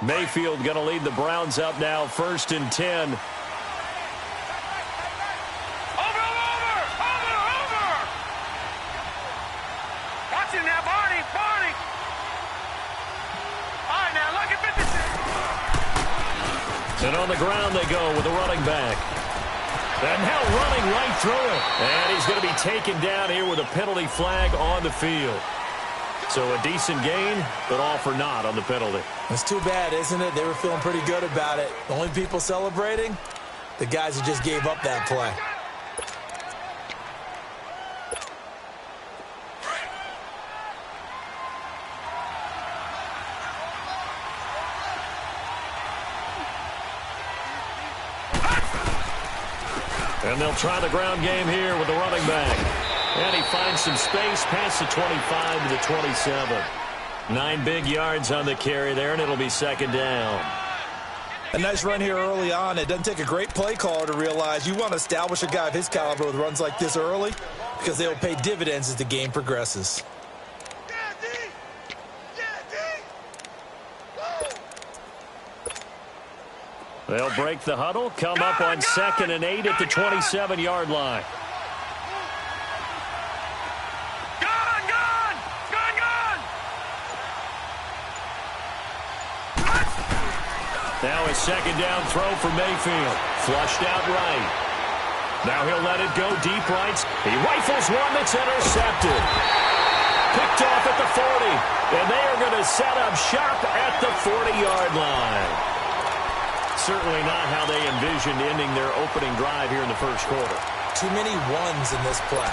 Mayfield going to lead the Browns up now, 1st and 10. Watch it now, Barney. All right, now look at 56. And on the ground they go with the running back. And now running right through it. And he's going to be taken down here with a penalty flag on the field. So a decent gain, but all for naught on the penalty. It's too bad, isn't it? They were feeling pretty good about it. The only people celebrating, the guys who just gave up that play. And they'll try the ground game here with the running back. And he finds some space past the 25 to the 27. 9 big yards on the carry there, and it'll be 2nd down. A nice run here early on. It doesn't take a great play caller to realize you want to establish a guy of his caliber with runs like this early because they will pay dividends as the game progresses. They'll break the huddle, come up on 2nd and 8 at the 27-yard line. Now a 2nd down throw for Mayfield. Flushed out right. Now he'll let it go deep right. He rifles one that's intercepted. Picked off at the 40. And they are going to set up shop at the 40-yard line. Certainly not how they envisioned ending their opening drive here in the first quarter. Too many ones in this play.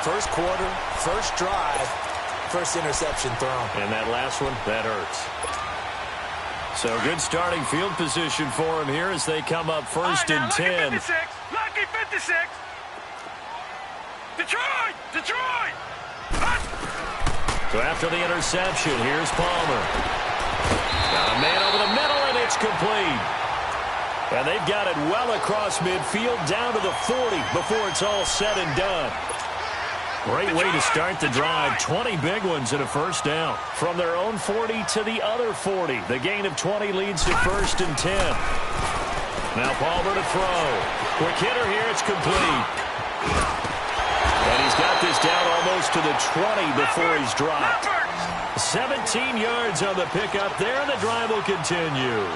First quarter, first drive, first interception thrown. And that last one, that hurts. So good starting field position for him here as they come up 1st and 10. Lucky 56. Detroit. So after the interception, here's Palmer. Got a man over the middle, and it's complete. And they've got it well across midfield down to the 40 before it's all said and done. Great way to start the drive. 20 big ones and a 1st down. From their own 40 to the other 40. The gain of 20 leads to 1st and 10. Now Palmer to throw. Quick hitter here. It's complete. And he's got this down almost to the 20 before he's dropped. 17 yards on the pickup there, and the drive will continue.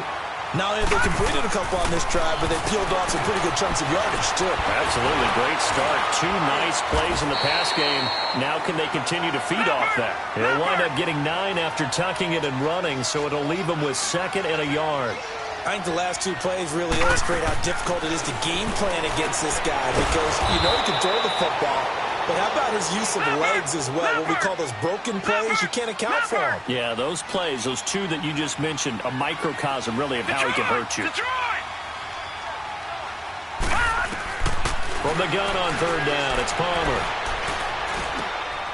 Not only have they completed a couple on this drive, but they peeled off some pretty good chunks of yardage, too. Absolutely. Great start. 2 nice plays in the pass game. Now can they continue to feed off that? They'll wind up getting 9 after tucking it and running, so it'll leave them with 2nd and a yard. I think the last 2 plays really illustrate how difficult it is to game plan against this guy because you know he can throw the football, but how about his use of legs as well? What we call those broken plays, you can't account for them. Yeah, those plays, those 2 that you just mentioned, a microcosm really of how he can hurt you. From the gun on 3rd down, it's Palmer.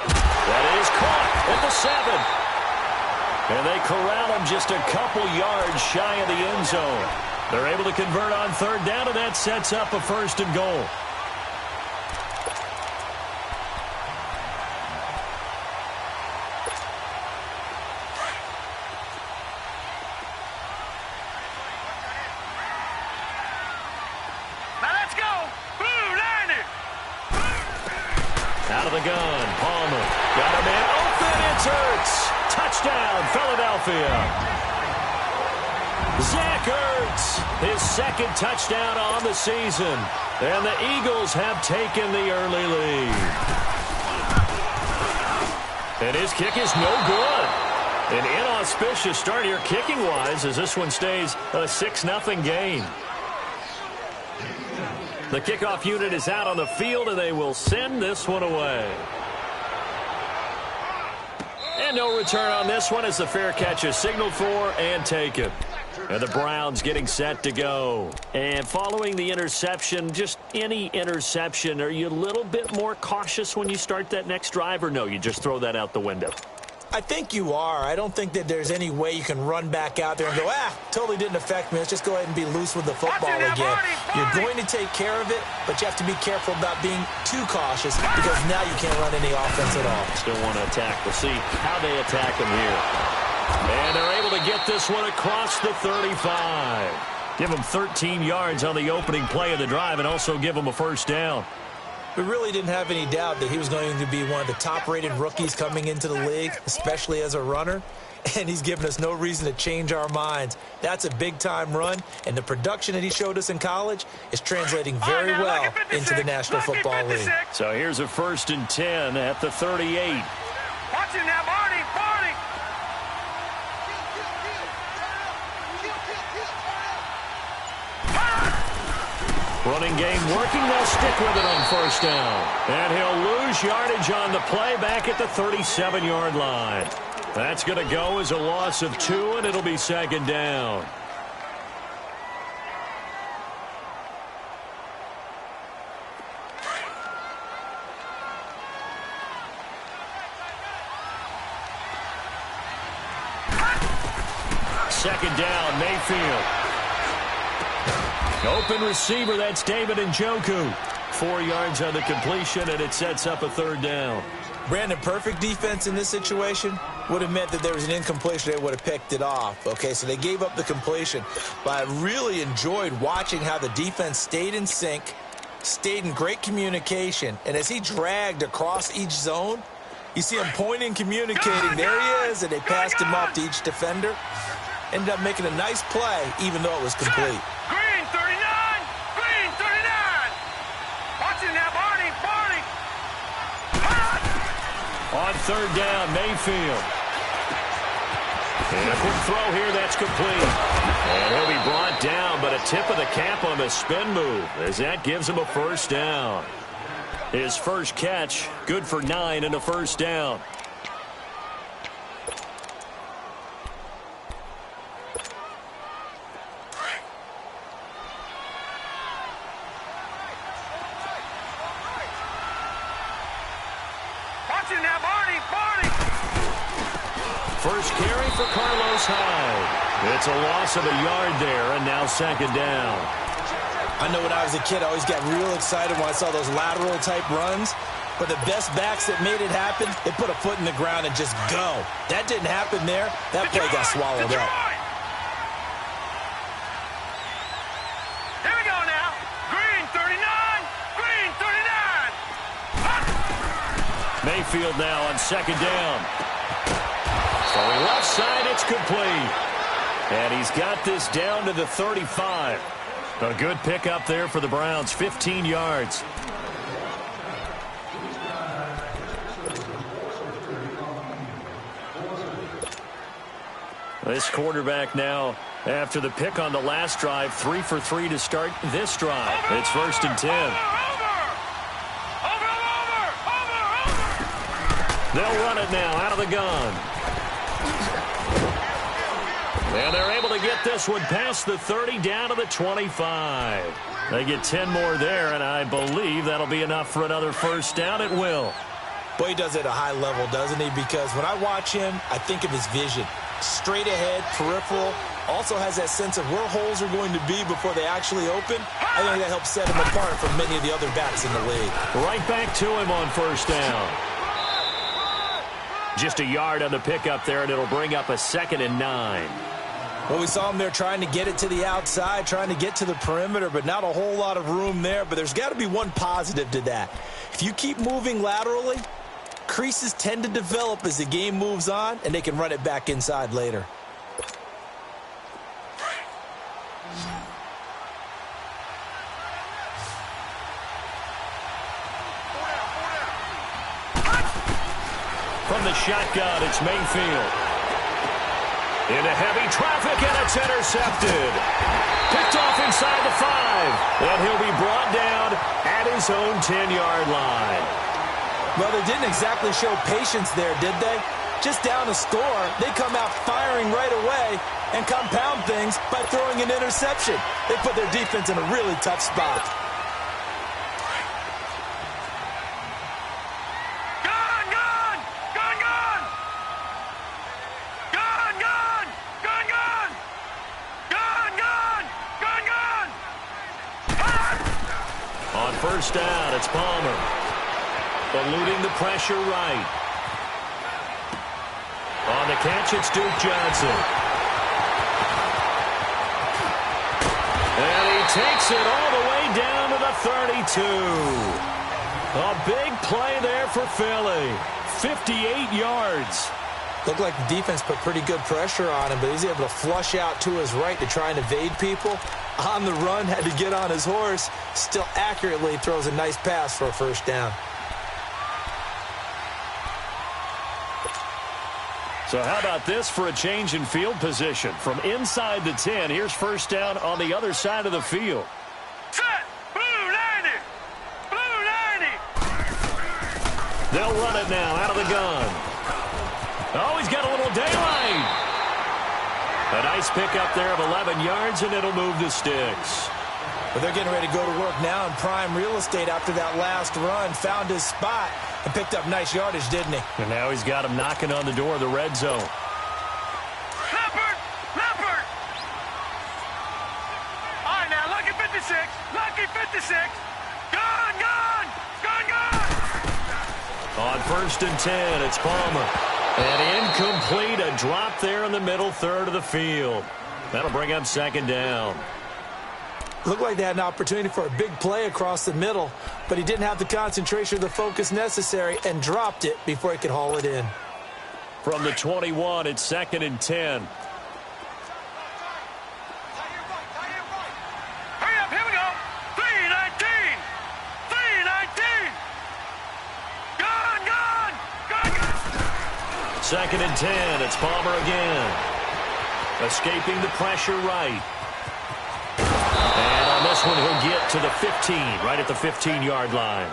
That is caught at the 7. And they corral him just a couple yards shy of the end zone. They're able to convert on 3rd down, and that sets up a 1st and goal. Out of the gun, Palmer. Got a man open, it's Ertz. Touchdown, Philadelphia. Zach Ertz, his 2nd touchdown on the season. And the Eagles have taken the early lead. And his kick is no good. An inauspicious start here kicking-wise as this one stays a 6-0 game. The kickoff unit is out on the field, and they will send this one away. And no return on this one as the fair catch is signaled for and taken. And the Browns getting set to go. And following the interception, just any interception, are you a little bit more cautious when you start that next drive, or no, you just throw that out the window? I think you are. I don't think that there's any way you can run back out there and go, totally didn't affect me. Let's just go ahead and be loose with the football again. You're going to take care of it, but you have to be careful about being too cautious because now you can't run any offense at all. Still want to attack. We'll see how they attack them here. And they're able to get this one across the 35. Give them 13 yards on the opening play of the drive and also give them a first down. We really didn't have any doubt that he was going to be one of the top-rated rookies coming into the league, especially as a runner. And he's given us no reason to change our minds. That's a big-time run, and the production that he showed us in college is translating very well into the National Football League. So here's a 1st and 10 at the 38. Watch it now, Barney, Barney. Running game working. They'll stick with it on 1st down. And he'll lose yardage on the play back at the 37-yard line. That's going to go as a loss of 2, and it'll be 2nd down. Second down, Mayfield. Open receiver, that's David Njoku. 4 yards on the completion, and it sets up a 3rd down. Brandon, perfect defense in this situation would have meant that there was an incompletion. They would have picked it off. Okay, so they gave up the completion. But I really enjoyed watching how the defense stayed in sync, stayed in great communication. And as he dragged across each zone, you see him pointing, communicating. There he is, and they passed him off to each defender. Ended up making a nice play, even though it was complete. Green 39! Green 39! Watch it now, Barney, Barney! On 3rd down, Mayfield. And a quick throw here, that's complete. And he'll be brought down, but a tip of the cap on the spin move, as that gives him a 1st down. His first catch, good for 9 and a 1st down. First carry for Carlos Hyde. It's a loss of a yard there, and now 2nd down. I know when I was a kid, I always got real excited when I saw those lateral-type runs. But the best backs that made it happen, they put a foot in the ground and just go. That didn't happen there. That play got swallowed up. Here we go now. Green 39. Green 39. Mayfield now on 2nd down. Throwing left side, it's complete. And he's got this down to the 35. A good pickup there for the Browns, 15 yards. This quarterback now, after the pick on the last drive, 3 for 3 to start this drive. It's 1st and 10. They'll run it now out of the gun. And they're able to get this one past the 30 down to the 25. They get 10 more there, and I believe that'll be enough for another 1st down. It will. Boy, he does it at a high level, doesn't he? Because when I watch him, I think of his vision. Straight ahead, peripheral. Also has that sense of where holes are going to be before they actually open. I think that helps set him apart from many of the other backs in the league. Right back to him on 1st down. Just a yard on the pickup there, and it'll bring up a 2nd and 9. Well, we saw him there trying to get it to the outside, trying to get to the perimeter, but not a whole lot of room there. But there's got to be one positive to that. If you keep moving laterally, creases tend to develop as the game moves on, and they can run it back inside later. From the shotgun, it's Mayfield. Into heavy traffic, and it's intercepted. Picked off inside the 5. And he'll be brought down at his own 10-yard line. Well, they didn't exactly show patience there, did they? Just down a score, they come out firing right away and compound things by throwing an interception. They put their defense in a really tough spot. On 1st down, it's Palmer. Eluding the pressure right. On the catch, it's Duke Johnson. And he takes it all the way down to the 32. A big play there for Philly. 58 yards. Looked like the defense put pretty good pressure on him, but he's able to flush out to his right to try and evade people. On the run, had to get on his horse. Still accurately throws a nice pass for a first down. So how about this for a change in field position? From inside the 10, here's first down on the other side of the field. Set! Blue 90! Blue 90! They'll run it now out of the gun. Oh, he's got a little daylight. A nice pickup there of 11 yards, and it'll move the sticks. But they're getting ready to go to work now in prime real estate after that last run. Found his spot and picked up nice yardage, didn't he? And now he's got him knocking on the door of the red zone. Leopard! Leopard! All right, now, lucky 56. Lucky 56. Gun, gun! Gun, gun! On first and 10, it's Palmer. And incomplete, a drop there in the middle third of the field. That'll bring up second down. Looked like they had an opportunity for a big play across the middle, but he didn't have the concentration or the focus necessary and dropped it before he could haul it in. From the 21, it's second and 10. Hurry up, here we go. 319! 319! Gun, gun! Gun, gun! Second and 10, it's Palmer again. Escaping the pressure right. And on this one, he'll get to the 15, right at the 15-yard line.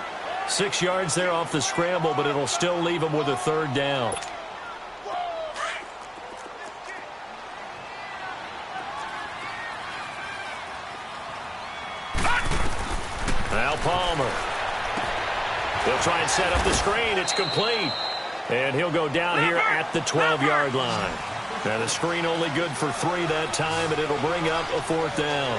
6 yards there off the scramble, but it'll still leave him with a third down. Now Palmer. He'll try and set up the screen. It's complete. And he'll go down here at the 12-yard line. And the screen only good for 3 that time, and it'll bring up a fourth down.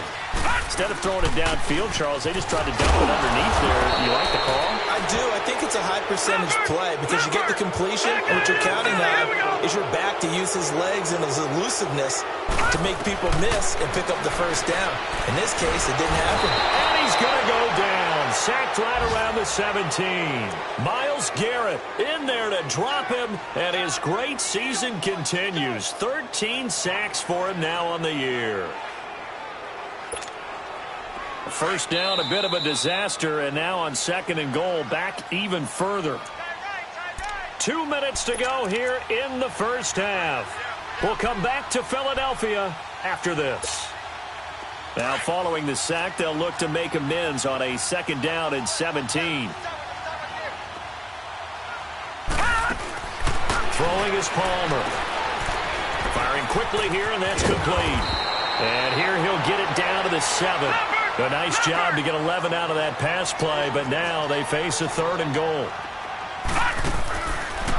Instead of throwing it downfield, Charles, they just tried to dump it underneath there. You like the call? I do. I think it's a high-percentage play because you get the completion, and what you're counting on is your back to use his legs and his elusiveness to make people miss and pick up the first down. In this case, it didn't happen. And he's going to go down. Sacked right around the 17. Myles Garrett in there to drop him, and his great season continues. 13 sacks for him now on the year. First down, a bit of a disaster, and now on second and goal, back even further. 2 minutes to go here in the first half. We'll come back to Philadelphia after this. Now, following the sack, they'll look to make amends on a second down and 17. Throwing is Palmer. Firing quickly here, and that's complete. And here he'll get it down to the 7. A nice job to get 11 out of that pass play, but now they face a third and goal.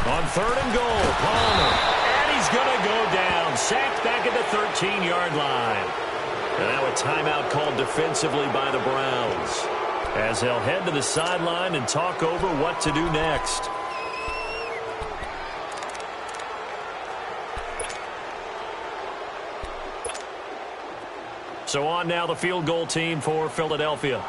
On third and goal, Palmer. And he's going to go down. Sacked back at the 13-yard line. And now a timeout called defensively by the Browns, as they'll head to the sideline and talk over what to do next. So on now the field goal team for Philadelphia.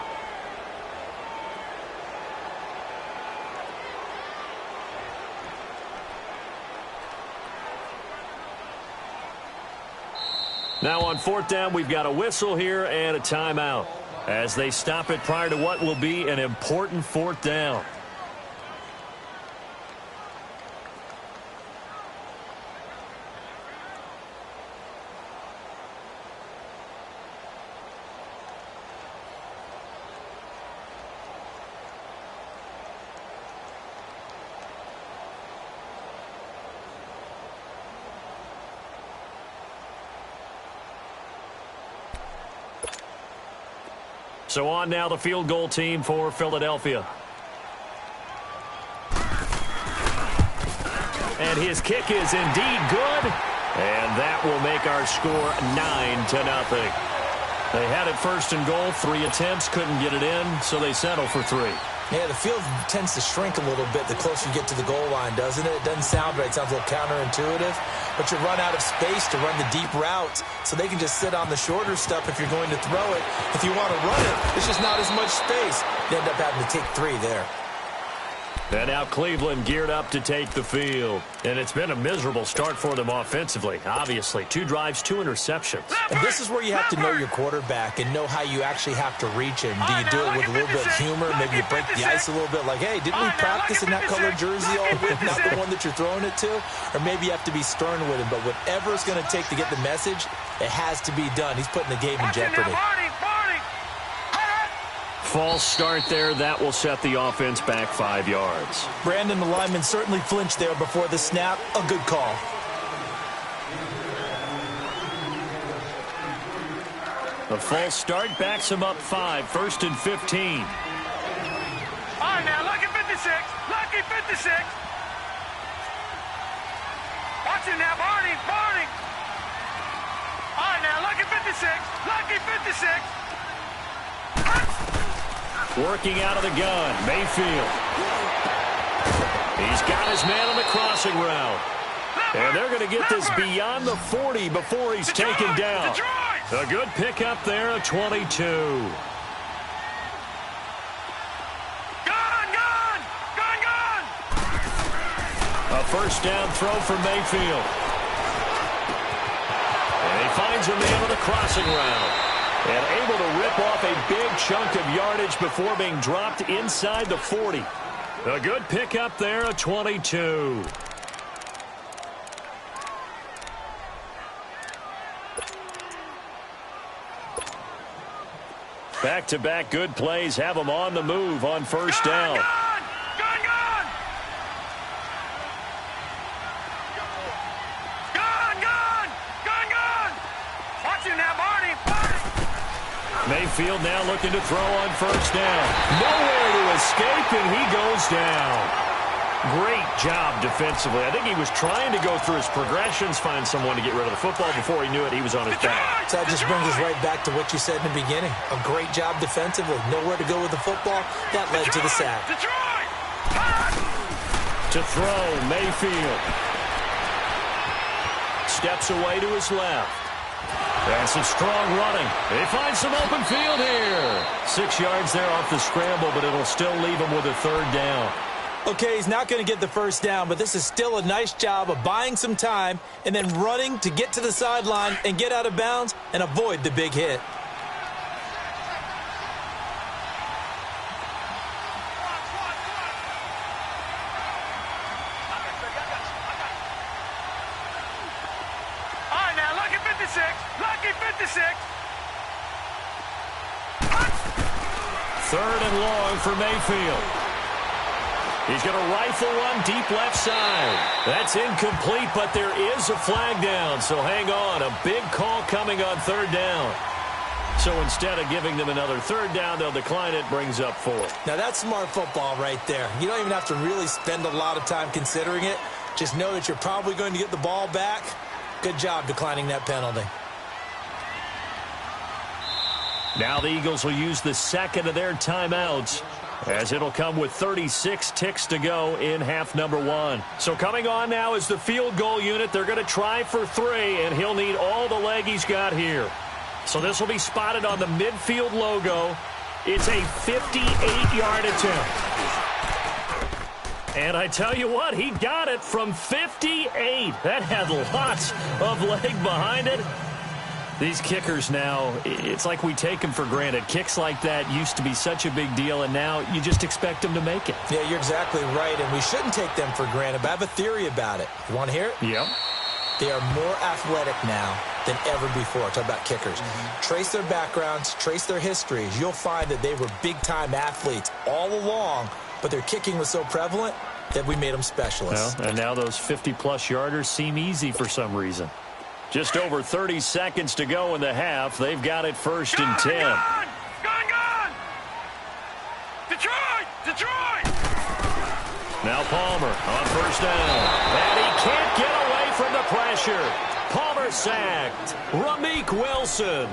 Now on fourth down, we've got a whistle here and a timeout as they stop it prior to what will be an important fourth down. So on now the field goal team for Philadelphia. And his kick is indeed good. And that will make our score 9-0. They had it first and goal. 3 attempts, couldn't get it in, so they settle for 3. Yeah, the field tends to shrink a little bit the closer you get to the goal line, doesn't it? It doesn't sound right. It sounds a little counterintuitive. But you run out of space to run the deep routes, so they can just sit on the shorter stuff if you're going to throw it. If you want to run it, there's just not as much space. You end up having to take 3 there. And now Cleveland geared up to take the field. And it's been a miserable start for them offensively. Obviously, 2 drives, 2 interceptions. And this is where you have to know your quarterback and know how you actually have to reach him. Do you do it with a little bit of humor? Maybe you break the ice a little bit like, hey, didn't we practice in that color jersey all week, not the one that you're throwing it to? Or maybe you have to be stern with him. But whatever it's going to take to get the message, it has to be done. He's putting the game in jeopardy. False start there. That will set the offense back 5 yards. Brandon, the lineman certainly flinched there before the snap. A good call. The false start backs him up 5, 1st and 15. All right, now, lucky 56. Lucky 56. Watch it now, Barney. Barney. All right, now, lucky 56. Lucky 56. Working out of the gun, Mayfield. He's got his man on the crossing route. And they're going to get this beyond the 40 before he's taken down. A good pickup there, a 22. Gun, gun, gun, gun. A first down throw for Mayfield. And he finds a man on the crossing route. And able to rip off a big chunk of yardage before being dropped inside the 40. A good pickup there, a 22. Back-to-back good plays have them on the move on first down. Gun, gun, gun. Gun, gun, gun, gun. Watch it now, Barney. Mayfield now looking to throw on first down. Nowhere to escape, and he goes down. Great job defensively. I think he was trying to go through his progressions, find someone to get rid of the football. Before he knew it, he was on his back. So that just brings us right back to what you said in the beginning. A great job defensively. Nowhere to go with the football. That led to the sack. To throw, Mayfield. Steps away to his left. And some strong running. They find some open field here. 6 yards there off the scramble, but it'll still leave him with a third down. Okay, he's not going to get the first down, but this is still a nice job of buying some time and then running to get to the sideline and get out of bounds and avoid the big hit. All right, now, lucky 56. Lucky 56. Third and long for Mayfield. He's going to rifle one deep left side. That's incomplete, but there is a flag down, so hang on. A big call coming on third down. So instead of giving them another third down, they'll decline it, brings up 4. Now, that's smart football right there. You don't even have to really spend a lot of time considering it. Just know that you're probably going to get the ball back. Good job declining that penalty. Now the Eagles will use the second of their timeouts, as it'll come with 36 ticks to go in half number 1. So coming on now is the field goal unit. They're going to try for 3, and he'll need all the leg he's got here. So this will be spotted on the midfield logo. It's a 58-yard attempt. And I tell you what, he got it from 58. That had lots of leg behind it. These kickers now, it's like we take them for granted. Kicks like that used to be such a big deal, and now you just expect them to make it. Yeah, you're exactly right, and we shouldn't take them for granted, but I have a theory about it. You want to hear it? Yep. They are more athletic now than ever before. Talk about kickers. Trace their backgrounds, trace their histories. You'll find that they were big-time athletes all along, but their kicking was so prevalent that we made them specialists. Well, and now those 50-plus yarders seem easy for some reason. Just over 30 seconds to go in the half. They've got it first and 10. Gun! Detroit! Detroit! Now Palmer on first down. And he can't get away from the pressure. Palmer sacked. Ramik Wilson.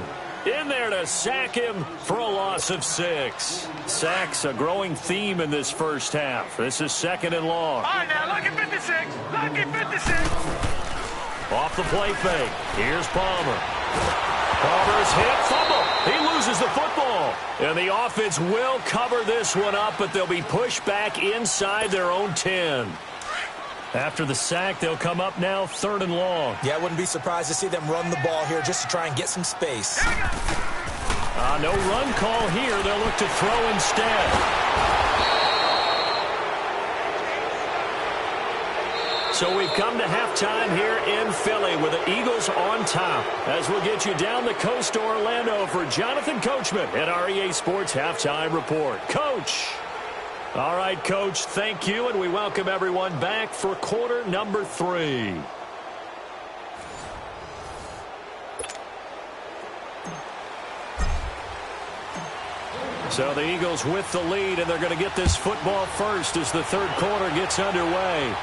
in there to sack him for a loss of 6. Sacks, a growing theme in this first half. This is 2nd and long. All right, now, lucky 56. Lucky 56. Off the play fake. Here's Palmer. Palmer's hit. Fumble. He loses the football. And the offense will cover this one up, but they'll be pushed back inside their own 10. After the sack, they'll come up now 3rd and long. Yeah, I wouldn't be surprised to see them run the ball here just to try and get some space. No run call here. They'll look to throw instead. So we've come to halftime here in Philly with the Eagles on top. As we'll get you down the coast to Orlando for Jonathan Coachman at our EA Sports Halftime Report. Coach! All right, Coach, thank you, and we welcome everyone back for quarter number 3. So the Eagles with the lead, and they're going to get this football first as the 3rd quarter gets underway.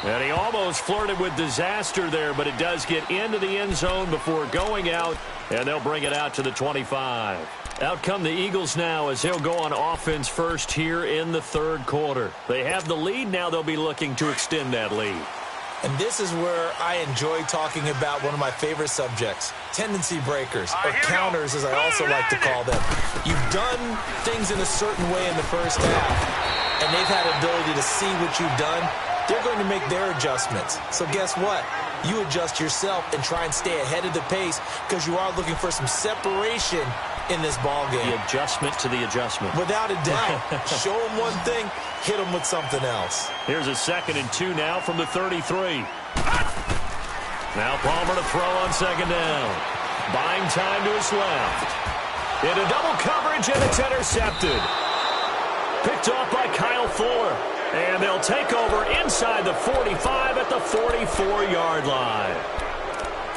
And he almost flirted with disaster there, but it does get into the end zone before going out, and they'll bring it out to the 25. Out come the Eagles now as they'll go on offense first here in the 3rd quarter. They have the lead. Now they'll be looking to extend that lead. And this is where I enjoy talking about one of my favorite subjects, tendency breakers, or counters as I also like to call them. You've done things in a certain way in the first half, and they've had ability to see what you've done. They're going to make their adjustments. So guess what? You adjust yourself and try and stay ahead of the pace because you are looking for some separation in this ball game. The adjustment to the adjustment. Without a doubt. Show them one thing, hit them with something else. Here's a 2nd and 2 now from the 33. Now Palmer to throw on 2nd down. Buying time to his left. Into double coverage, and it's intercepted. Picked off by Kyle Fuller. And they'll take over inside the 45 at the 44-yard line.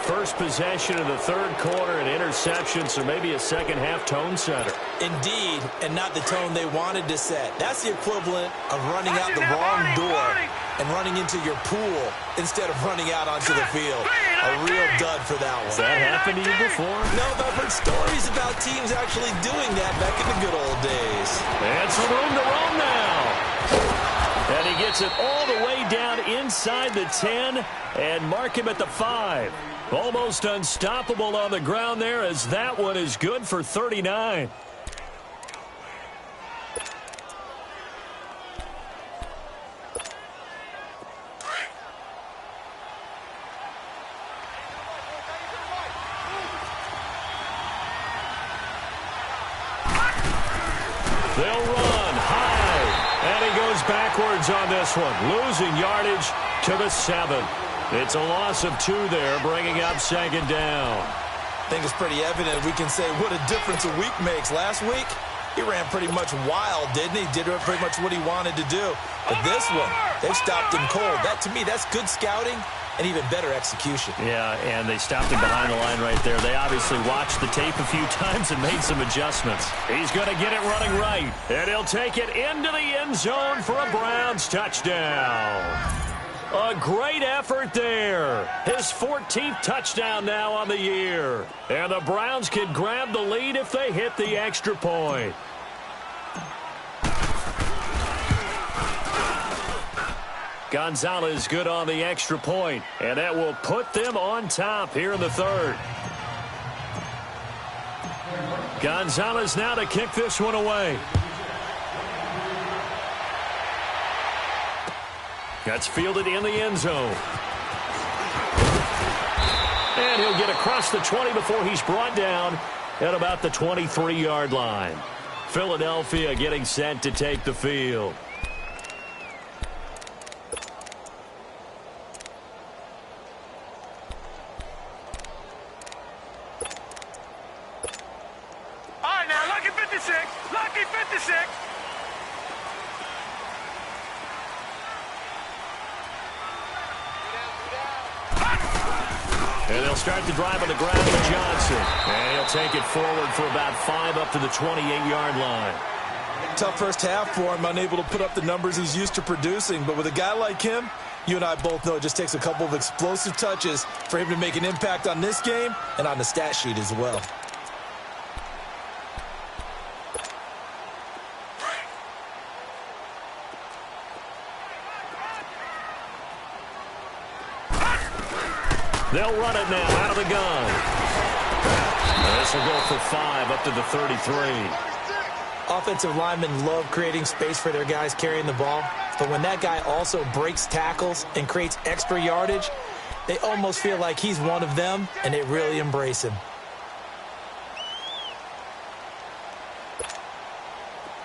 First possession of the 3rd quarter, an interception, so maybe a second-half tone setter. Indeed, and not the tone they wanted to set. That's the equivalent of running out the wrong door and running into your pool instead of running out onto the field. A real dud for that one. Has that happened to you before? No, but I've heard stories about teams actually doing that back in the good old days. And some room to roam now. And he gets it all the way down inside the 10 and mark him at the 5. Almost unstoppable on the ground there as that one is good for 39. They'll run high, and he goes backwards on this one, losing yardage to the 7. It's a loss of 2 there, bringing up 2nd down. I think it's pretty evident. We can say what a difference a week makes. Last week, he ran pretty much wild, didn't he? Did pretty much what he wanted to do. But this one, they've stopped him cold. That, to me, that's good scouting and even better execution. Yeah, and they stopped him behind the line right there. They obviously watched the tape a few times and made some adjustments. He's going to get it running right, and he'll take it into the end zone for a Browns touchdown. A great effort there. His 14th touchdown now on the year. And the Browns can grab the lead if they hit the extra point. Gonzalez good on the extra point, and that will put them on top here in the 3rd. Gonzalez now to kick this one away. That's fielded in the end zone. And he'll get across the 20 before he's brought down at about the 23-yard line. Philadelphia getting set to take the field. All right, now, lucky 56. Lucky 56. And they'll start the drive on the ground with Johnson. And he'll take it forward for about 5 up to the 28-yard line. Tough first half for him, unable to put up the numbers he's used to producing. But with a guy like him, you and I both know it just takes a couple of explosive touches for him to make an impact on this game and on the stat sheet as well. They'll run it now out of the gun. This will go for 5 up to the 33. Offensive linemen love creating space for their guys carrying the ball, but when that guy also breaks tackles and creates extra yardage, they almost feel like he's one of them, and they really embrace him.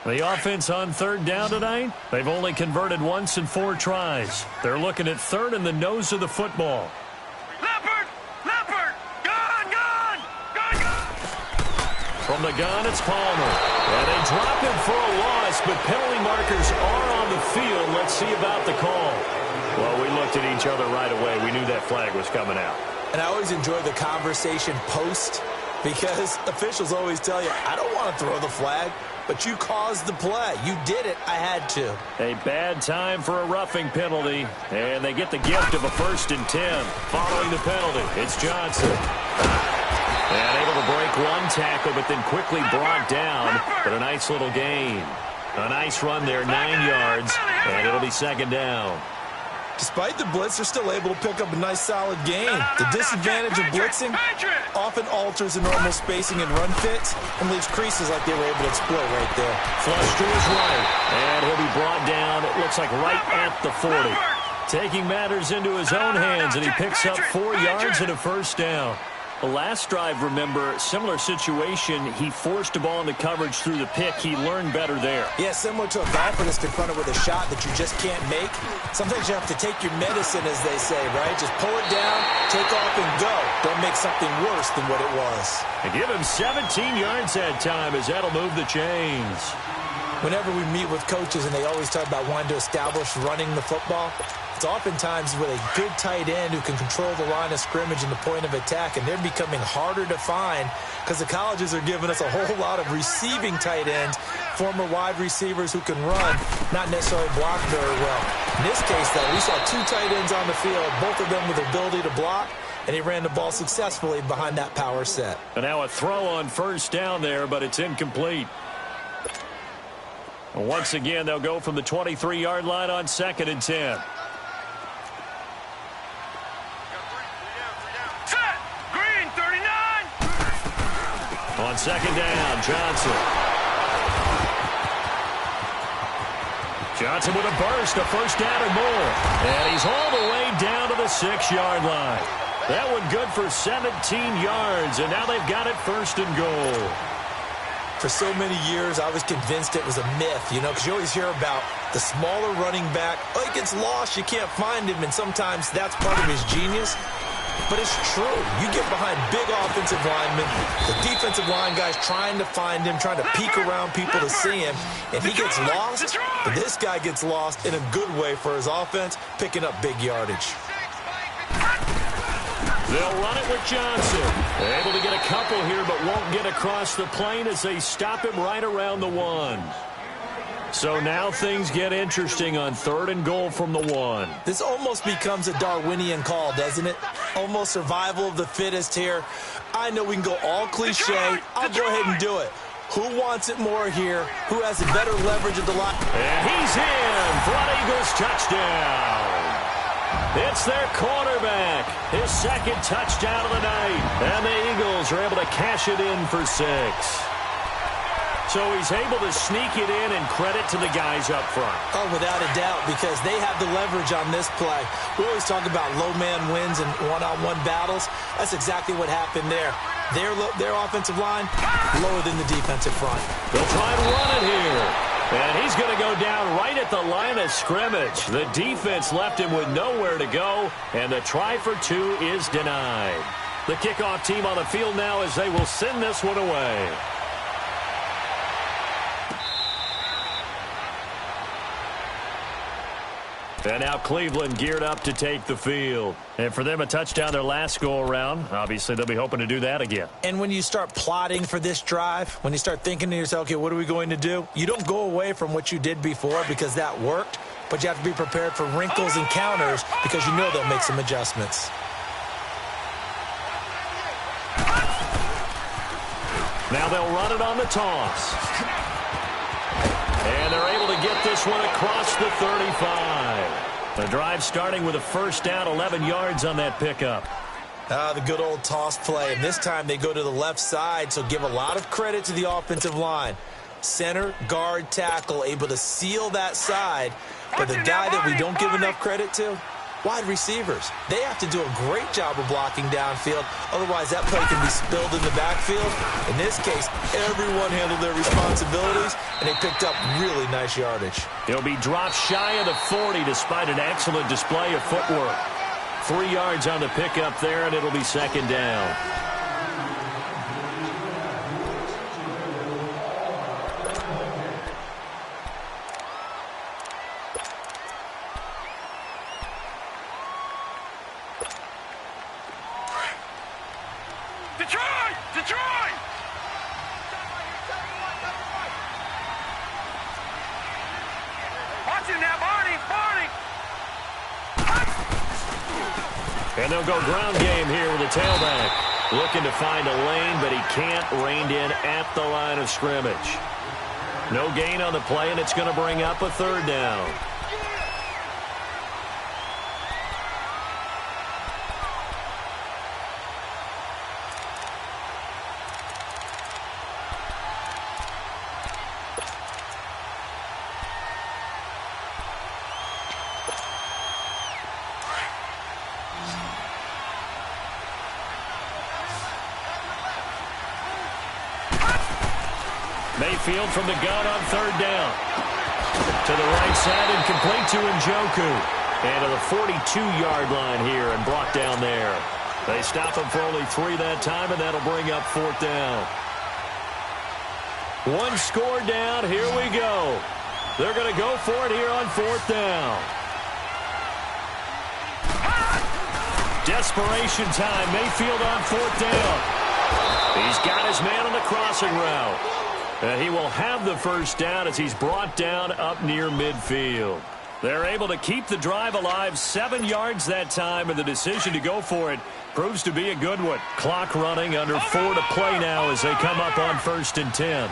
The offense on third down tonight, they've only converted once in 4 tries. They're looking at third in the nose of the football. From the gun, it's Palmer. And they drop him for a loss, but penalty markers are on the field. Let's see about the call. Well, we looked at each other right away. We knew that flag was coming out. And I always enjoy the conversation post because officials always tell you, I don't want to throw the flag, but you caused the play. You did it. I had to. A bad time for a roughing penalty, and they get the gift of a 1st and 10. Following the penalty, it's Johnson. And able to break one tackle, but then quickly brought down. But a nice little gain. A nice run there, 9 yards, and it'll be 2nd down. Despite the blitz, they're still able to pick up a nice, solid gain. The disadvantage of blitzing often alters the normal spacing and run fits and leaves creases like they were able to exploit right there. Flush to his right, and he'll be brought down, it looks like right at the 40. Taking matters into his own hands, and he picks up 4 yards and a 1st down. The last drive, remember, similar situation. He forced a ball into coverage through the pick. He learned better there. Yeah, similar to a golfer that's confronted with a shot that you just can't make. Sometimes you have to take your medicine, as they say, right? Just pull it down, take off, and go. Don't make something worse than what it was. And give him 17 yards that time, as that'll move the chains. Whenever we meet with coaches and they always talk about wanting to establish running the football, it's oftentimes with a good tight end who can control the line of scrimmage and the point of attack, and they're becoming harder to find because the colleges are giving us a whole lot of receiving tight ends, former wide receivers who can run, not necessarily block very well. In this case, though, we saw 2 tight ends on the field, both of them with the ability to block, and he ran the ball successfully behind that power set. And now a throw on 1st down there, but it's incomplete. And once again, they'll go from the 23-yard line on 2nd and 10. On 2nd down, Johnson. Johnson with a burst, a 1st down or more. And he's all the way down to the 6-yard line. That one good for 17 yards, and now they've got it 1st and goal. For so many years, I was convinced it was a myth, you know, because you always hear about the smaller running back. Oh, he gets lost, you can't find him, and sometimes that's part of his genius. But it's true. You get behind big offensive linemen, the defensive line guys trying to find him, trying to peek around people to see him, and he gets lost. But this guy gets lost in a good way for his offense, picking up big yardage. They'll run it with Johnson. Able to get a couple here, but won't get across the plane as they stop him right around the 1. So now things get interesting on 3rd and goal from the 1. This almost becomes a Darwinian call, doesn't it? Almost survival of the fittest here. I know we can go all cliche. I'll go ahead and do it. Who wants it more here? Who has a better leverage at the line? And he's in. Front Eagles touchdown. It's their quarterback. His 2nd touchdown of the night. And the Eagles are able to cash it in for 6. So he's able to sneak it in, and credit to the guys up front. Oh, without a doubt, because they have the leverage on this play. We always talk about low man wins and one-on-one battles. That's exactly what happened there. Their offensive line, lower than the defensive front. They'll try and run it here. And he's going to go down right at the line of scrimmage. The defense left him with nowhere to go, and the try for 2 is denied. The kickoff team on the field now as they will send this one away. And now Cleveland geared up to take the field. And for them, a touchdown their last go-around. Obviously, they'll be hoping to do that again. And when you start plotting for this drive, when you start thinking to yourself, okay, what are we going to do? You don't go away from what you did before because that worked, but you have to be prepared for wrinkles and counters because you know they'll make some adjustments. Now they'll run it on the toss. And they're able to get this one across the 35. The drive starting with a first down, 11 yards on that pickup. The good old toss play. And this time they go to the left side, so give a lot of credit to the offensive line. Center, guard, tackle, able to seal that side. But the guy that we don't give enough credit to, wide receivers. They have to do a great job of blocking downfield. Otherwise, that play can be spilled in the backfield. In this case, everyone handled their responsibilities, and they picked up really nice yardage. He'll be dropped shy of the 40 despite an excellent display of footwork. 3 yards on the pickup there, and it'll be second down. Detroit! Watch him now, Barney! And they'll go ground game here with the tailback. Looking to find a lane, but he can't. Reined in at the line of scrimmage. No gain on the play, and it's going to bring up a third down. Mayfield from the gun on third down. To the right side and complete to Njoku. And to the 42-yard line here and brought down there. They stop him for only 3 that time, and that'll bring up fourth down. 1 score down. Here we go. They're going to go for it here on fourth down. Desperation time. Mayfield on fourth down. He's got his man on the crossing route. And he will have the first down as he's brought down up near midfield. They're able to keep the drive alive, 7 yards that time, and the decision to go for it proves to be a good one. Clock running, under 4 to play now as they come up on 1st and 10.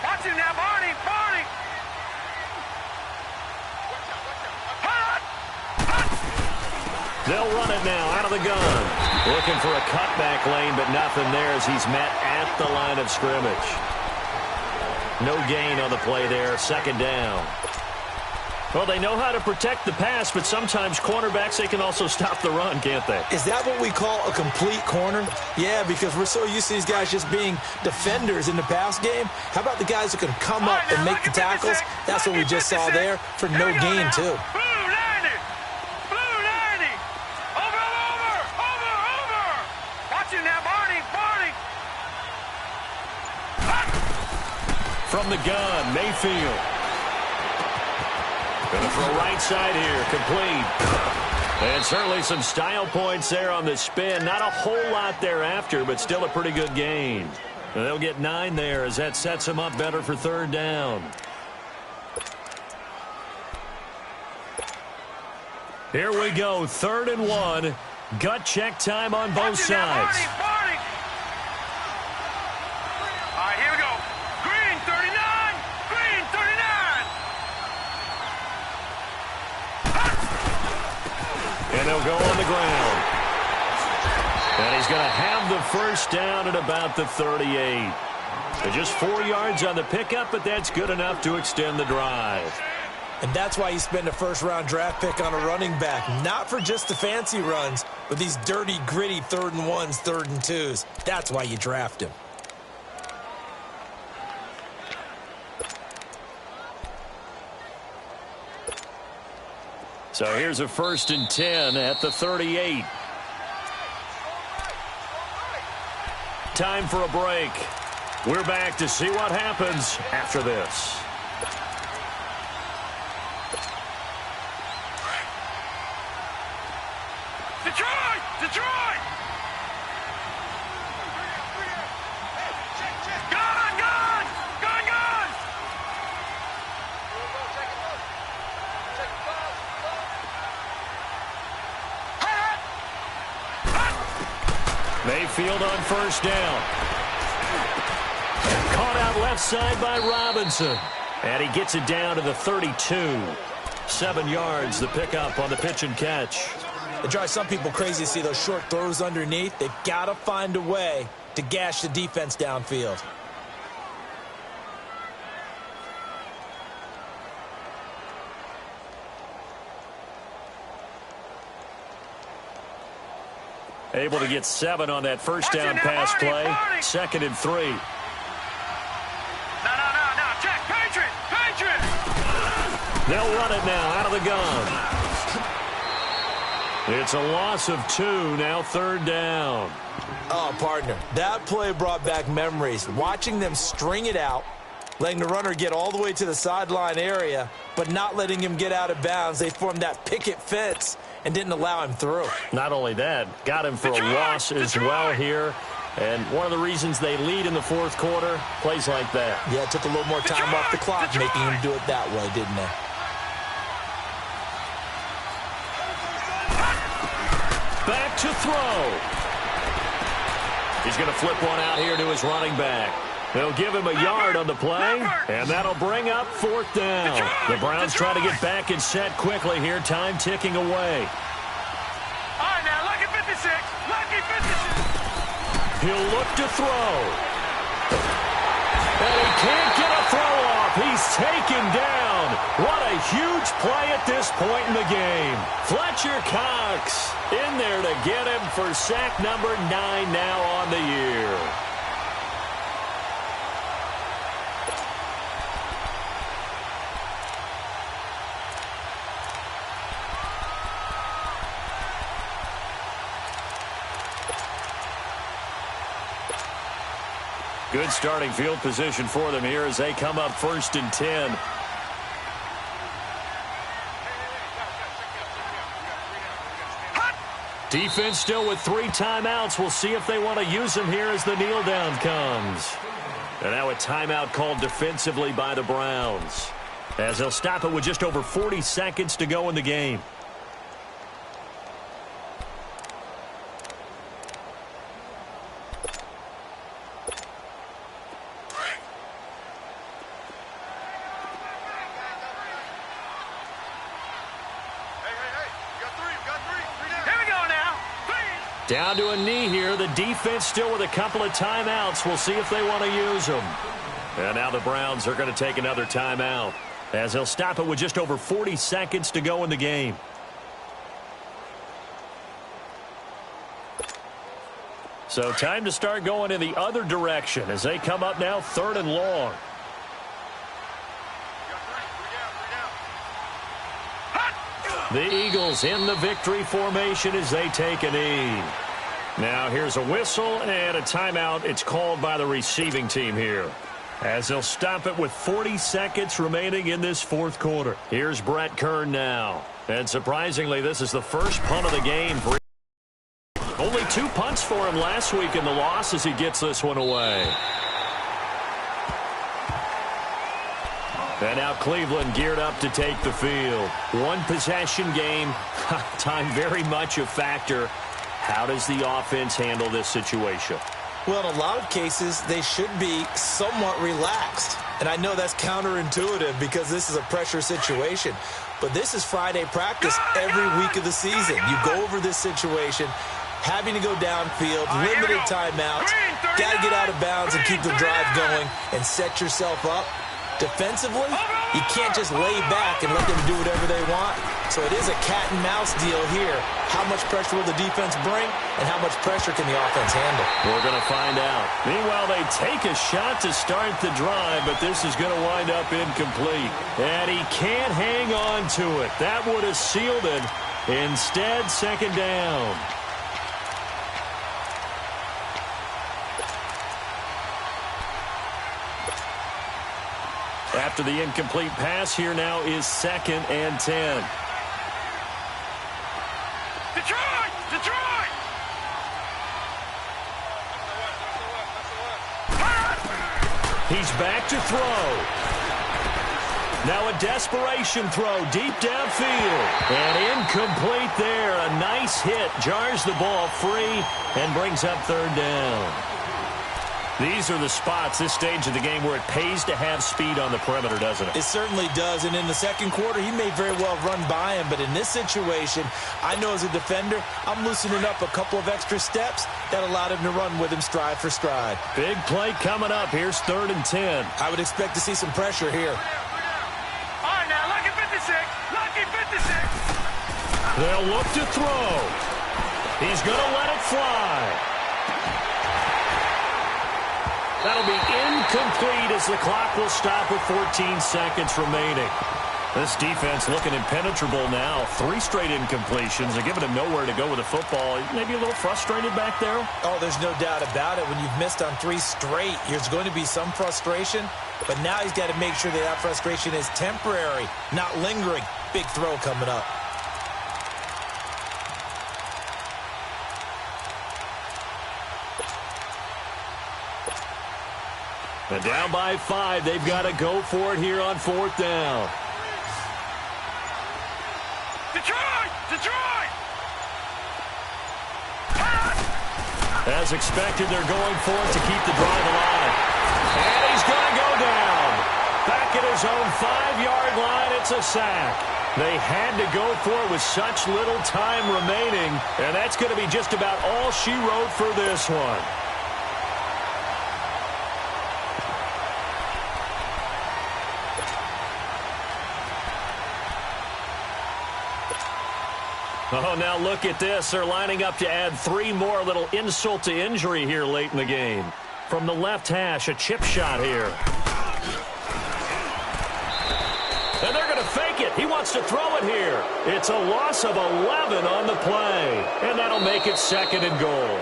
Watch him now, Barney! They'll run it now out of the gun. Looking for a cutback lane, but nothing there as he's met at the line of scrimmage. No gain on the play there, second down. Well, they know how to protect the pass, but sometimes cornerbacks, they can also stop the run, can't they? Is that what we call a complete corner? Yeah, because we're so used to these guys just being defenders in the pass game. How about the guys who can come up and make the tackles? That's what we just saw there for no gain, too. From the gun, Mayfield. Going to throw right side here, complete. And certainly some style points there on the spin. Not a whole lot thereafter, but still a pretty good gain. And they'll get 9 there as that sets them up better for third down. Here we go, 3rd and 1. Gut check time on both sides. And they'll go on the ground. And he's going to have the first down at about the 38. So just 4 yards on the pickup, but that's good enough to extend the drive. And that's why you spend a first-round draft pick on a running back. Not for just the fancy runs, but these dirty, gritty 3rd and 1s, 3rd and 2s. That's why you draft him. So here's a 1st and 10 at the 38. Time for a break. We're back to see what happens after this. field on first down. Caught out left side by Robinson. And he gets it down to the 32. 7 yards, the pickup on the pitch and catch. It drives some people crazy to see those short throws underneath. They've got to find a way to gash the defense downfield. Able to get 7 on that first down pass play. 2nd and 3. No. Check. Patriot. They'll run it now out of the gun. It's a loss of 2, now 3rd down. Oh, partner, that play brought back memories. Watching them string it out, letting the runner get all the way to the sideline area, but not letting him get out of bounds. They formed that picket fence and didn't allow him through. Not only that, got him for a loss as well here. And one of the reasons they lead in the 4th quarter, plays like that. Yeah, it took a little more time off the clock, making him do it that way, didn't they? Back to throw. He's going to flip one out here to his running back. They'll give him a yard on the play, and that'll bring up 4th down. The Browns trying to get back and set quickly here. Time ticking away. All right, now, lucky 56. Lucky 56. He'll look to throw. And he can't get a throw off. He's taken down. What a huge play at this point in the game. Fletcher Cox in there to get him for sack number 9 now on the year. Good starting field position for them here as they come up 1st and 10. Defense still with 3 timeouts. We'll see if they want to use them here as the kneel down comes. And now a timeout called defensively by the Browns, as they'll stop it with just over 40 seconds to go in the game. Down to a knee here. The defense still with a couple of timeouts. We'll see if they want to use them. And now the Browns are going to take another timeout, as they'll stop it with just over 40 seconds to go in the game. So time to start going in the other direction as they come up now 3rd and long. The Eagles in the victory formation as they take a knee. Now here's a whistle and a timeout. It's called by the receiving team here, as they'll stop it with 40 seconds remaining in this 4th quarter. Here's Brett Kern now. And surprisingly, this is the first punt of the game. Only 2 punts for him last week in the loss as he gets this one away. And now Cleveland geared up to take the field. 1 possession game. Time very much a factor. How does the offense handle this situation? Well, in a lot of cases, they should be somewhat relaxed. And I know that's counterintuitive because this is a pressure situation. But this is Friday practice every week of the season. You go over this situation, having to go downfield, limited timeouts, got to get out of bounds and keep the drive going and set yourself up. Defensively, you can't just lay back and let them do whatever they want. So it is a cat and mouse deal here. How much pressure will the defense bring, and how much pressure can the offense handle? We're going to find out. Meanwhile, they take a shot to start the drive, but this is going to wind up incomplete. And he can't hang on to it. That would have sealed it. Instead, 2nd down. After the incomplete pass, here now is 2nd and 10. Detroit! Detroit! He's back to throw. Now a desperation throw deep downfield. And incomplete there. A nice hit. Jars the ball free and brings up third down. These are the spots, this stage of the game, where it pays to have speed on the perimeter, doesn't it? It certainly does. And in the second quarter, he may very well run by him. But in this situation, I know as a defender, I'm loosening up a couple of extra steps that allowed him to run with him stride for stride. Big play coming up. Here's 3rd and 10. I would expect to see some pressure here. All right, now, lucky 56. Lucky 56. They'll look to throw. He's going to let it fly. That'll be incomplete as the clock will stop with 14 seconds remaining. This defense looking impenetrable now. 3 straight incompletions. They're giving him nowhere to go with the football. Maybe a little frustrated back there? Oh, there's no doubt about it. When you've missed on 3 straight, there's going to be some frustration. But now he's got to make sure that frustration is temporary, not lingering. Big throw coming up. And down by 5, they've got to go for it here on 4th down. Detroit! Detroit! As expected, they're going for it to keep the drive alive. And he's going to go down. Back at his own 5-yard line, it's a sack. They had to go for it with such little time remaining, and that's going to be just about all she wrote for this one. Oh, now look at this. They're lining up to add 3 more. Little insult to injury here late in the game. From the left hash, a chip shot here. And they're going to fake it. He wants to throw it here. It's a loss of 11 on the play. And that'll make it 2nd and goal.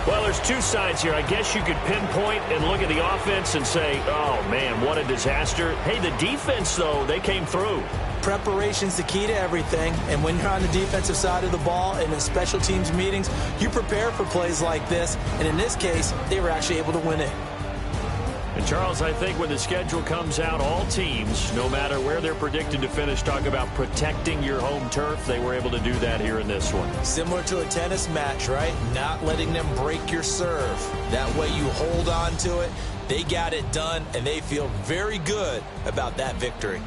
Well, there's 2 sides here. I guess you could pinpoint and look at the offense and say, oh, man, what a disaster. Hey, the defense, though, they came through. Preparation's the key to everything, and when you're on the defensive side of the ball and in special teams meetings, you prepare for plays like this, and in this case, they were actually able to win it. And, Charles, I think when the schedule comes out, all teams, no matter where they're predicted to finish, talk about protecting your home turf. They were able to do that here in this one. Similar to a tennis match, right? Not letting them break your serve. That way you hold on to it. They got it done, and they feel very good about that victory.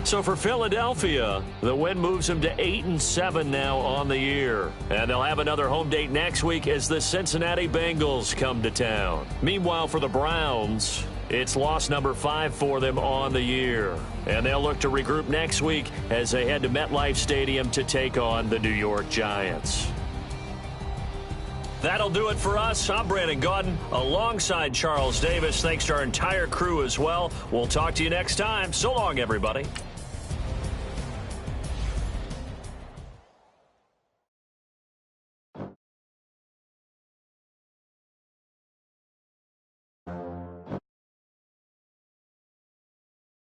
So for Philadelphia, the win moves them to 8-7 now on the year. And they'll have another home date next week as the Cincinnati Bengals come to town. Meanwhile, for the Browns, it's loss number 5 for them on the year. And they'll look to regroup next week as they head to MetLife Stadium to take on the New York Giants. That'll do it for us. I'm Brandon Gaudin alongside Charles Davis. Thanks to our entire crew as well. We'll talk to you next time. So long, everybody.